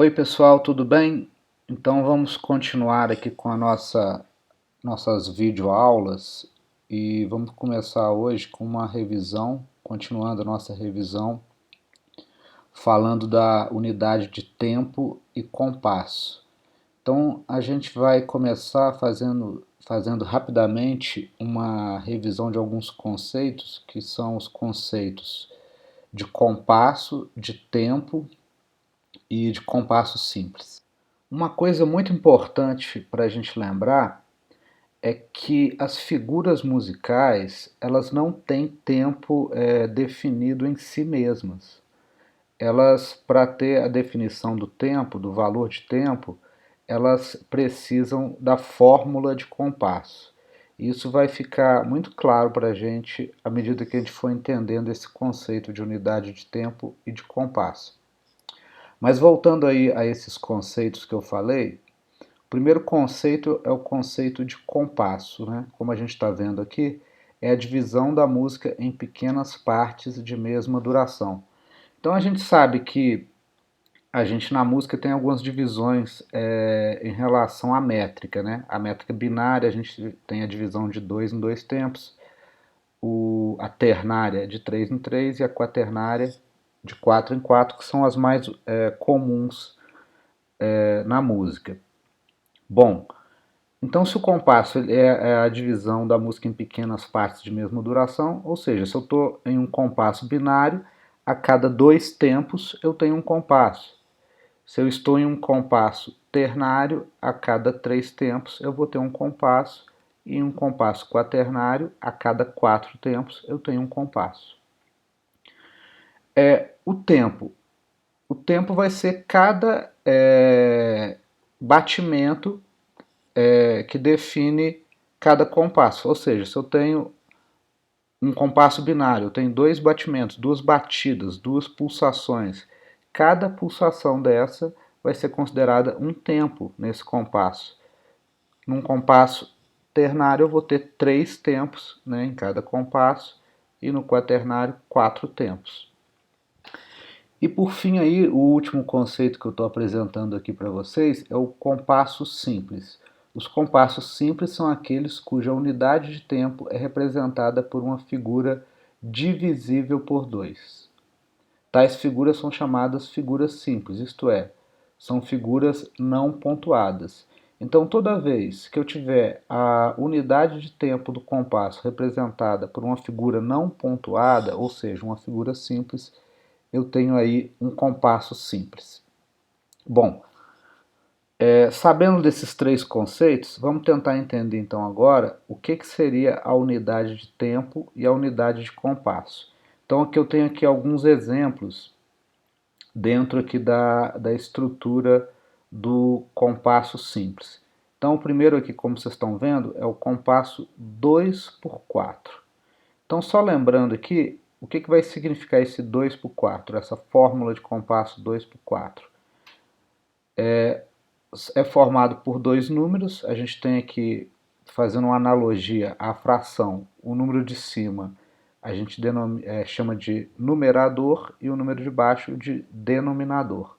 Oi pessoal, tudo bem? Então vamos continuar aqui com nossas videoaulas e vamos começar hoje com uma revisão, continuando a nossa revisão, falando da unidade de tempo e compasso. Então a gente vai começar fazendo rapidamente uma revisão de alguns conceitos, que são os conceitos de compasso, de tempo e de compasso simples. Uma coisa muito importante para a gente lembrar é que as figuras musicais elas não têm tempo definido em si mesmas. Elas, para ter a definição do tempo, do valor de tempo, elas precisam da fórmula de compasso. Isso vai ficar muito claro para a gente à medida que a gente for entendendo esse conceito de unidade de tempo e de compasso. Mas voltando aí a esses conceitos que eu falei, o primeiro conceito é o conceito de compasso, né? Como a gente está vendo aqui, é a divisão da música em pequenas partes de mesma duração. Então a gente sabe que a gente na música tem algumas divisões em relação à métrica, né? A métrica binária a gente tem a divisão de 2 em 2 tempos, a ternária de 3 em 3 e a quaternária de 4 em 4, que são as mais comuns na música. Bom, então se o compasso é a divisão da música em pequenas partes de mesma duração, ou seja, se eu estou em um compasso binário, a cada 2 tempos eu tenho um compasso. Se eu estou em um compasso ternário, a cada 3 tempos eu vou ter um compasso, e em um compasso quaternário, a cada 4 tempos eu tenho um compasso. O tempo. O tempo vai ser cada batimento que define cada compasso. Ou seja, se eu tenho um compasso binário, eu tenho dois batimentos, duas batidas, duas pulsações. Cada pulsação dessa vai ser considerada um tempo nesse compasso. Num compasso ternário eu vou ter 3 tempos, né, em cada compasso, e no quaternário 4 tempos. E por fim aí, o último conceito que eu estou apresentando aqui para vocês é o compasso simples. Os compassos simples são aqueles cuja unidade de tempo é representada por uma figura divisível por 2. Tais figuras são chamadas figuras simples, isto é, são figuras não pontuadas. Então, toda vez que eu tiver a unidade de tempo do compasso representada por uma figura não pontuada, ou seja, uma figura simples, eu tenho aí um compasso simples. Bom, sabendo desses três conceitos, vamos tentar entender então agora o que seria a unidade de tempo e a unidade de compasso. Então aqui eu tenho aqui alguns exemplos dentro aqui da estrutura do compasso simples. Então o primeiro aqui, como vocês estão vendo, é o compasso 2 por 4. Então só lembrando aqui, o que vai significar esse 2 por 4, essa fórmula de compasso 2 por 4? É formado por dois números, a gente tem aqui, fazendo uma analogia à fração, o número de cima a gente chama de numerador e o número de baixo de denominador.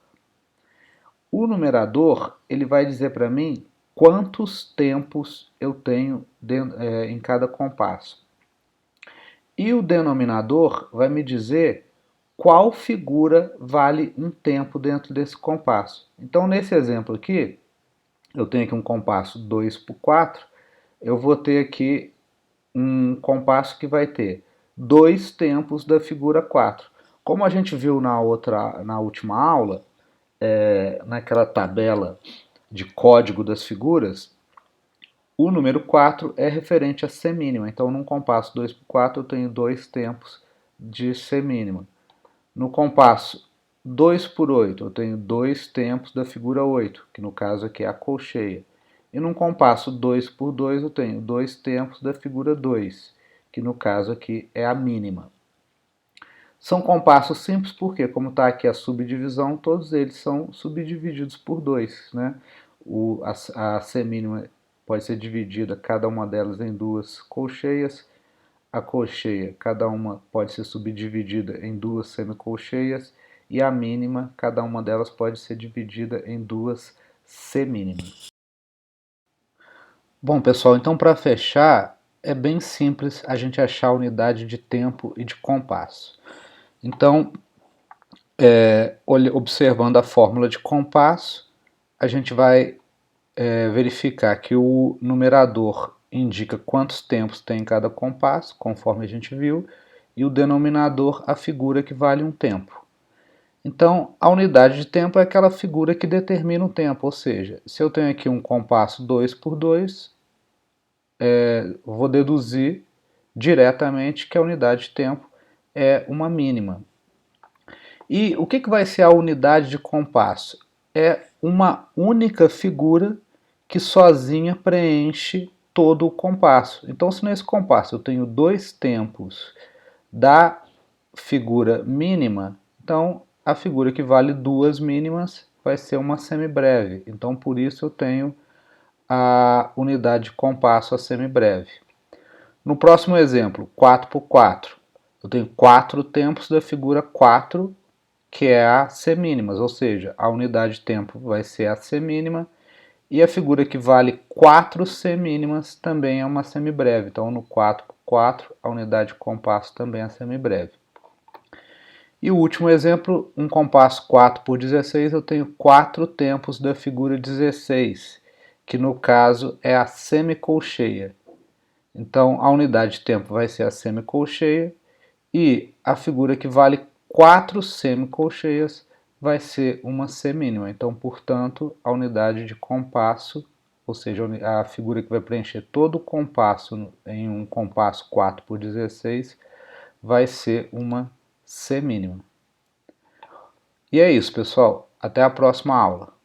O numerador ele vai dizer para mim quantos tempos eu tenho em cada compasso. E o denominador vai me dizer qual figura vale um tempo dentro desse compasso. Então, nesse exemplo aqui, eu tenho aqui um compasso 2 por 4, eu vou ter aqui um compasso que vai ter dois tempos da figura 4. Como a gente viu na última aula, naquela tabela de código das figuras, o número 4 é referente a semínima. Então, num compasso 2 por 4, eu tenho dois tempos de semínima. No compasso 2 por 8, eu tenho dois tempos da figura 8, que no caso aqui é a colcheia. E num compasso 2 por 2, eu tenho dois tempos da figura 2, que no caso aqui é a mínima. São compassos simples porque, como está aqui a subdivisão, todos eles são subdivididos por 2. Né? A semínima pode ser dividida, cada uma delas, em duas colcheias. A colcheia, cada uma pode ser subdividida em duas semicolcheias. e a mínima, cada uma delas pode ser dividida em duas semínimas. Bom, pessoal, então para fechar, é bem simples a gente achar a unidade de tempo e de compasso. Então, observando a fórmula de compasso, a gente vai verificar que o numerador indica quantos tempos tem em cada compasso, conforme a gente viu, e o denominador a figura que vale um tempo. Então, a unidade de tempo é aquela figura que determina o tempo, ou seja, se eu tenho aqui um compasso 2×2, vou deduzir diretamente que a unidade de tempo é uma mínima. E o que vai ser a unidade de compasso? É uma única figura que sozinha preenche todo o compasso. Então, se nesse compasso eu tenho dois tempos da figura mínima, então a figura que vale duas mínimas vai ser uma semibreve. Então, por isso eu tenho a unidade de compasso a semibreve. No próximo exemplo, 4×4, eu tenho 4 tempos da figura 4, que é a semínimas, ou seja, a unidade de tempo vai ser a semínima, e a figura que vale 4 semínimas também é uma semibreve. Então, no 4×4, a unidade de compasso também é semibreve. E o último exemplo, um compasso 4×16, eu tenho 4 tempos da figura 16, que no caso é a semicolcheia. Então, a unidade de tempo vai ser a semicolcheia e a figura que vale 4 semicolcheias vai ser uma semínima. Então, portanto, a unidade de compasso, ou seja, a figura que vai preencher todo o compasso em um compasso 4×16, vai ser uma semínima. E é isso, pessoal. Até a próxima aula.